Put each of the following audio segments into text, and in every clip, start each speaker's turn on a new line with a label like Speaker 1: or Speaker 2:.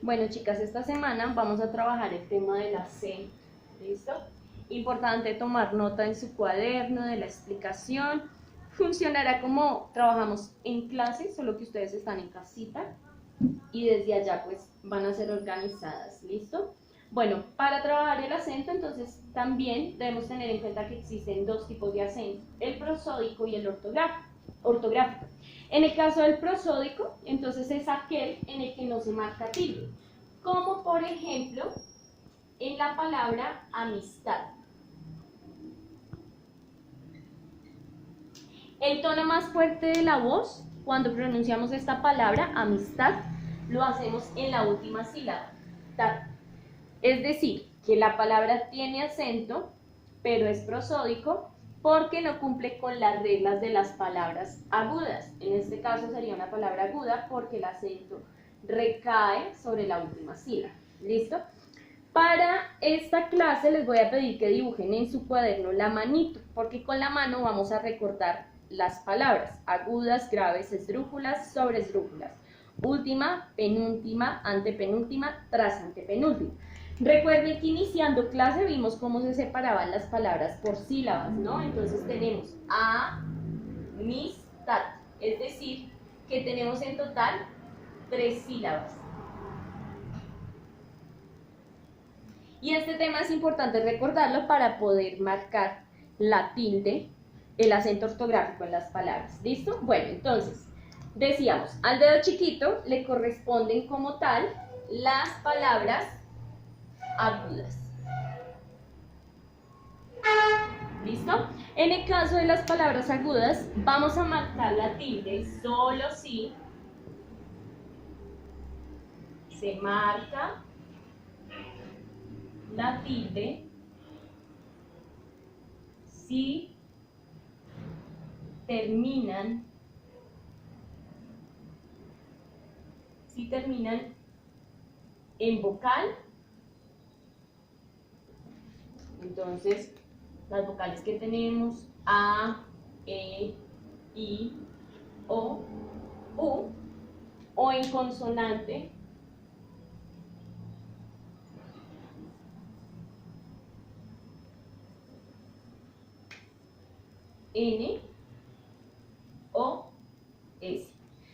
Speaker 1: Bueno, chicas, esta semana vamos a trabajar el tema del acento. ¿Listo? Importante tomar nota en su cuaderno de la explicación. Funcionará como trabajamos en clase, solo que ustedes están en casita y desde allá pues van a ser organizadas. ¿Listo? Bueno, para trabajar el acento, entonces también debemos tener en cuenta que existen dos tipos de acento, el prosódico y el ortográfico. En el caso del prosódico, entonces es aquel en el que no se marca tilde, como por ejemplo en la palabra amistad. El tono más fuerte de la voz, cuando pronunciamos esta palabra, amistad, lo hacemos en la última sílaba, ta. Es decir, que la palabra tiene acento, pero es prosódico porque no cumple con las reglas de las palabras agudas. En este caso sería una palabra aguda porque el acento recae sobre la última sílaba. ¿Listo? Para esta clase les voy a pedir que dibujen en su cuaderno la manito, porque con la mano vamos a recordar las palabras agudas, graves, esdrújulas, sobresdrújulas, última, penúltima, antepenúltima, tras antepenúltima. Recuerden que iniciando clase vimos cómo se separaban las palabras por sílabas, ¿no? Entonces tenemos amistad, es decir, que tenemos en total 3 sílabas. Y este tema es importante recordarlo para poder marcar la tilde, el acento ortográfico en las palabras. ¿Listo? Bueno, entonces, decíamos, al dedo chiquito le corresponden como tal las palabras agudas. ¿Listo? En el caso de las palabras agudas, vamos a marcar la tilde solo si se marca la tilde si terminan en vocal. Entonces, las vocales que tenemos A, E, I, O, U, o en consonante, N, O, S.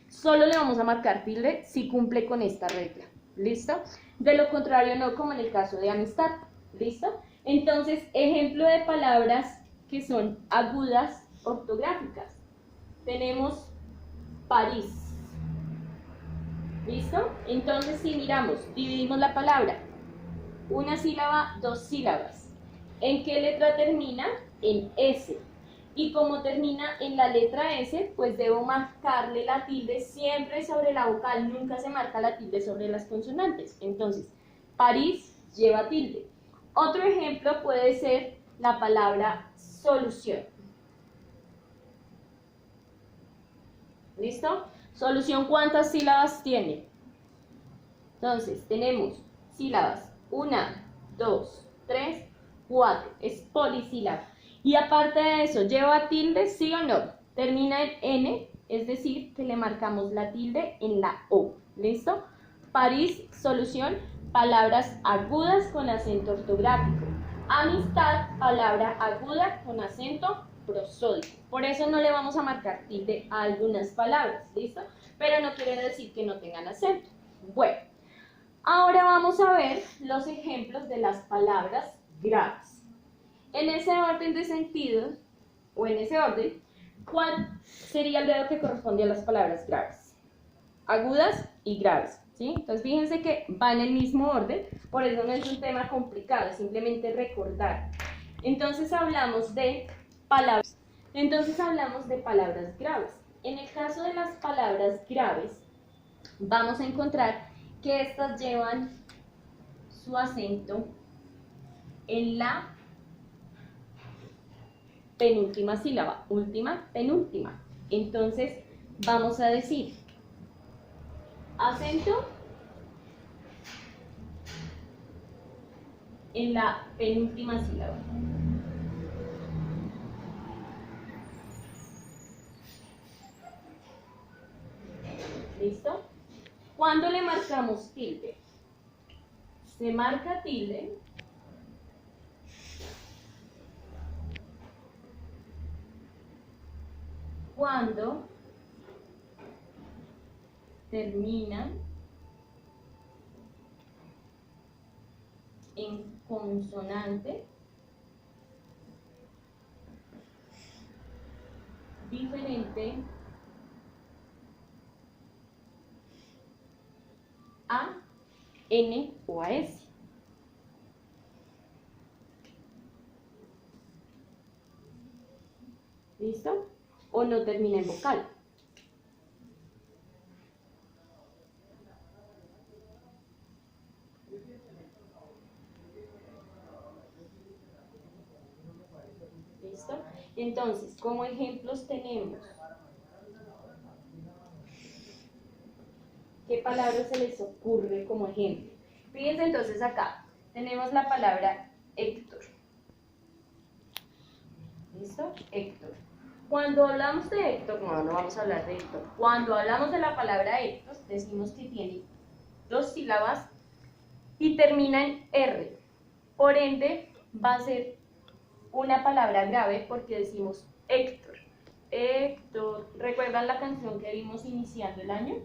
Speaker 1: Solo le vamos a marcar tilde si cumple con esta regla. ¿Listo? De lo contrario no, como en el caso de amistad. ¿Listo? Entonces, ejemplo de palabras que son agudas ortográficas. Tenemos París. ¿Listo? Entonces, si miramos, dividimos la palabra. Una sílaba, 2 sílabas. ¿En qué letra termina? En S. Y como termina en la letra S, pues debo marcarle la tilde siempre sobre la vocal, nunca se marca la tilde sobre las consonantes. Entonces, París lleva tilde. Otro ejemplo puede ser la palabra solución. ¿Listo? Solución, ¿cuántas sílabas tiene? Entonces, tenemos sílabas 1, 2, 3, 4. Es polisílaba. Y aparte de eso, ¿lleva tilde, sí o no? Termina en N, es decir, que le marcamos la tilde en la O. ¿Listo? París, solución, palabras agudas con acento ortográfico. Amistad, palabra aguda con acento prosódico. Por eso no le vamos a marcar tilde a algunas palabras, ¿listo? Pero no quiere decir que no tengan acento. Bueno, ahora vamos a ver los ejemplos de las palabras graves. En ese orden de sentido, o en ese orden, ¿cuál sería el dedo que corresponde a las palabras graves? Agudas y graves, ¿sí? Entonces fíjense que va en el mismo orden, por eso no es un tema complicado, es simplemente recordar. Entonces hablamos de palabras graves. En el caso de las palabras graves, vamos a encontrar que estas llevan su acento en la penúltima sílaba, última, penúltima. Entonces, vamos a decir acento en la penúltima sílaba. ¿Listo? ¿Cuándo le marcamos tilde? Se marca tilde cuando termina en consonante diferente a N o a S. ¿Listo? O no termina en vocal. ¿Listo? Entonces, como ejemplos tenemos, ¿qué palabras se les ocurre como ejemplo? Fíjense entonces acá, tenemos la palabra Héctor. ¿Listo? Héctor. Cuando hablamos de Héctor, no vamos a hablar de Héctor. Cuando hablamos de la palabra Héctor, decimos que tiene 2 sílabas y termina en R. Por ende, va a ser una palabra grave porque decimos Héctor. Héctor. ¿Recuerdan la canción que vimos iniciando el año?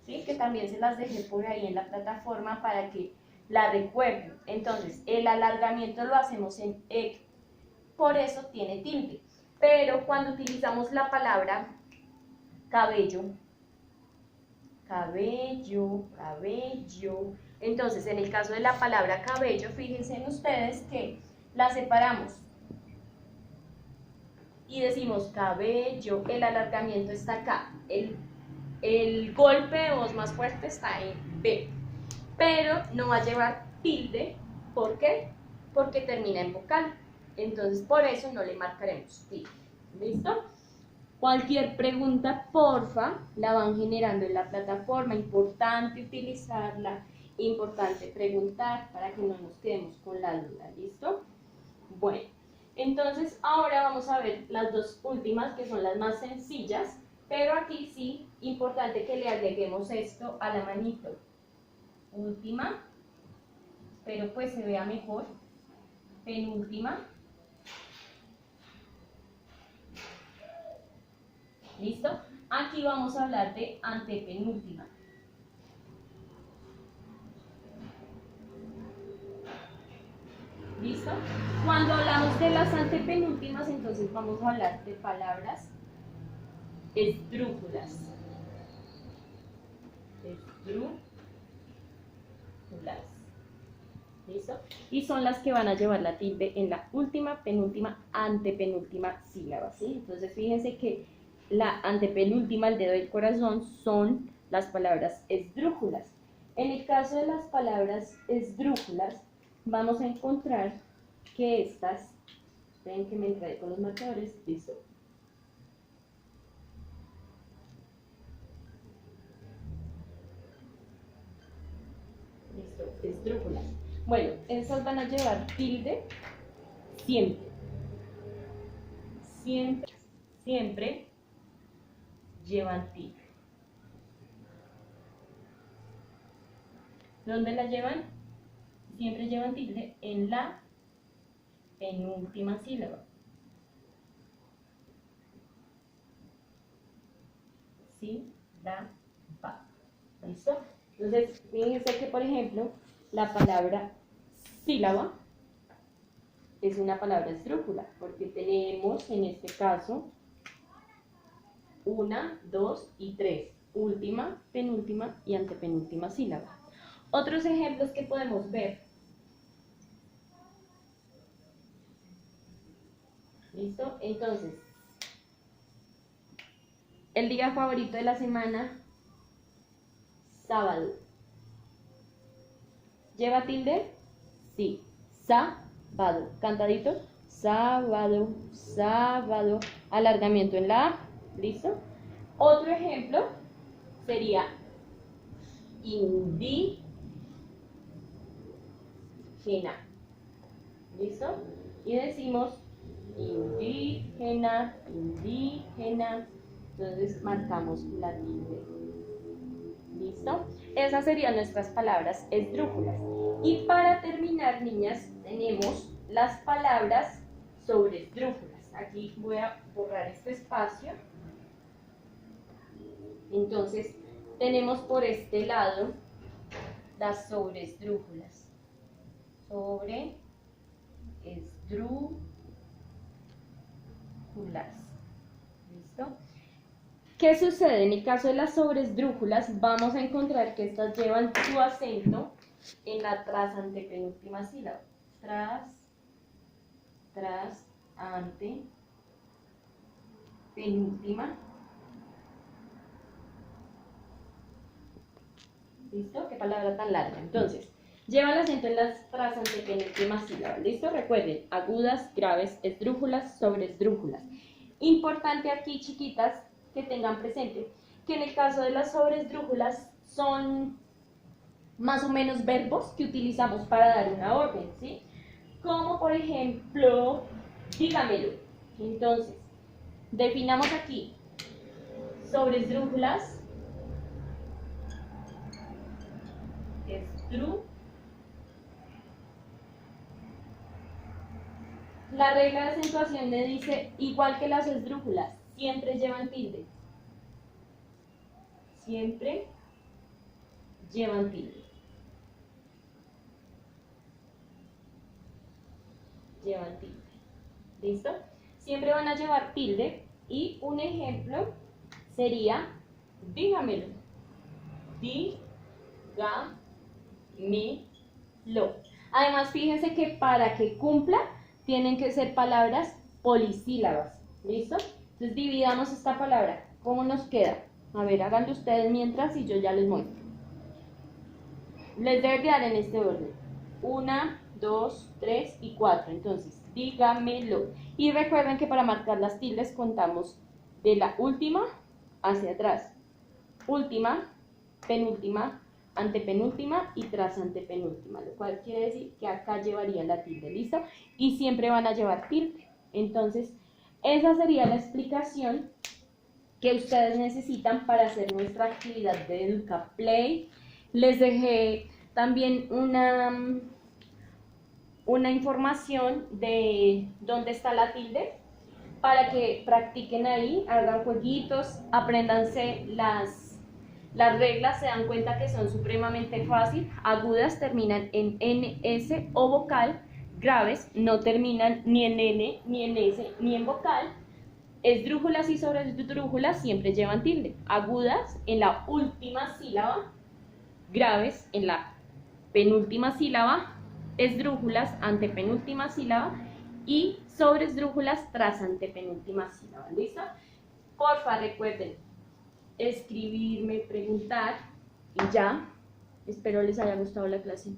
Speaker 1: ¿Sí? Que también se las dejé por ahí en la plataforma para que la recuerden. Entonces, el alargamiento lo hacemos en Héctor. Por eso tiene tilde. Pero cuando utilizamos la palabra cabello, cabello, entonces en el caso de la palabra cabello, fíjense en ustedes que la separamos y decimos cabello, el alargamiento está acá, el golpe de voz más fuerte está en B, pero no va a llevar tilde. ¿Por qué? Porque termina en vocal. Entonces, por eso no le marcaremos tilde. ¿Listo? Cualquier pregunta, porfa, la van generando en la plataforma. Importante utilizarla, importante preguntar para que no nos quedemos con la duda. ¿Listo? Bueno, entonces ahora vamos a ver las dos últimas, que son las más sencillas, pero aquí sí, importante que le agreguemos esto a la manito. Última, pero pues se vea mejor. Penúltima. ¿Listo? Aquí vamos a hablar de antepenúltima. ¿Listo? Cuando hablamos de las antepenúltimas, entonces vamos a hablar de palabras esdrújulas. Esdrújulas. ¿Listo? Y son las que van a llevar la tilde en la última, penúltima, antepenúltima sílaba, ¿sí? Entonces fíjense que la antepenúltima, el dedo del corazón, son las palabras esdrújulas. En el caso de las palabras esdrújulas, vamos a encontrar que estas, ven que me entré con los marcadores, listo. Listo, esdrújulas. Bueno, estas van a llevar tilde siempre. Siempre llevan tilde. ¿Dónde la llevan? Siempre llevan tilde en la penúltima sílaba. Sí, da, va. ¿Listo? Entonces, fíjense que, por ejemplo, la palabra sílaba es una palabra esdrújula, porque tenemos, en este caso, 1, 2 y 3. Última, penúltima y antepenúltima sílaba. Otros ejemplos que podemos ver. ¿Listo? Entonces, el día favorito de la semana, sábado. ¿Lleva tilde? Sí. Sábado. Cantadito. Sábado, sábado. Alargamiento en la A. ¿Listo? Otro ejemplo sería indígena. ¿Listo? Y decimos indígena, indígena. Entonces marcamos la tilde. ¿Listo? Esas serían nuestras palabras esdrújulas. Y para terminar, niñas, tenemos las palabras sobresdrújulas. Aquí voy a borrar este espacio. Entonces, tenemos por este lado las sobresdrújulas. Sobresdrújulas. ¿Listo? ¿Qué sucede? En el caso de las sobresdrújulas, vamos a encontrar que estas llevan su acento en la antepenúltima sílaba. Antepenúltima. ¿Listo? Qué palabra tan larga. Entonces, lleva el acento en las antepenúltimas sílabas. ¿Listo? Recuerden, agudas, graves, esdrújulas, sobresdrújulas. Importante aquí, chiquitas, que tengan presente que en el caso de las sobresdrújulas son más o menos verbos que utilizamos para dar una orden, ¿sí? Como por ejemplo, dígamelo. Entonces, definamos aquí sobresdrújulas, La regla de acentuación me dice, igual que las esdrújulas, siempre llevan tilde. Siempre llevan tilde. Llevan tilde. ¿Listo? Siempre van a llevar tilde. Y un ejemplo sería, dígamelo. Dígamelo. Además, fíjense que para que cumpla, tienen que ser palabras polisílabas. ¿Listo? Entonces, dividamos esta palabra. ¿Cómo nos queda? A ver, háganlo ustedes mientras y yo ya les muestro. Les debe quedar en este orden. 1, 2, 3 y 4. Entonces, dígamelo. Y recuerden que para marcar las tildes contamos de la última hacia atrás. Última, penúltima, antepenúltima y tras antepenúltima, lo cual quiere decir que acá llevarían la tilde, ¿listo? Y siempre van a llevar tilde. Entonces, esa sería la explicación que ustedes necesitan para hacer nuestra actividad de EducaPlay. Les dejé también una información de dónde está la tilde para que practiquen ahí, hagan jueguitos, apréndanse las reglas, se dan cuenta que son supremamente fáciles. Agudas terminan en NS o vocal, graves no terminan ni en N, ni en S, ni en vocal. Esdrújulas y sobresdrújulas siempre llevan tilde. Agudas en la última sílaba, graves en la penúltima sílaba, esdrújulas antepenúltima sílaba y sobresdrújulas tras antepenúltima sílaba. ¿Listo? Porfa, recuerden escribirme, preguntar y ya. Espero les haya gustado la clase.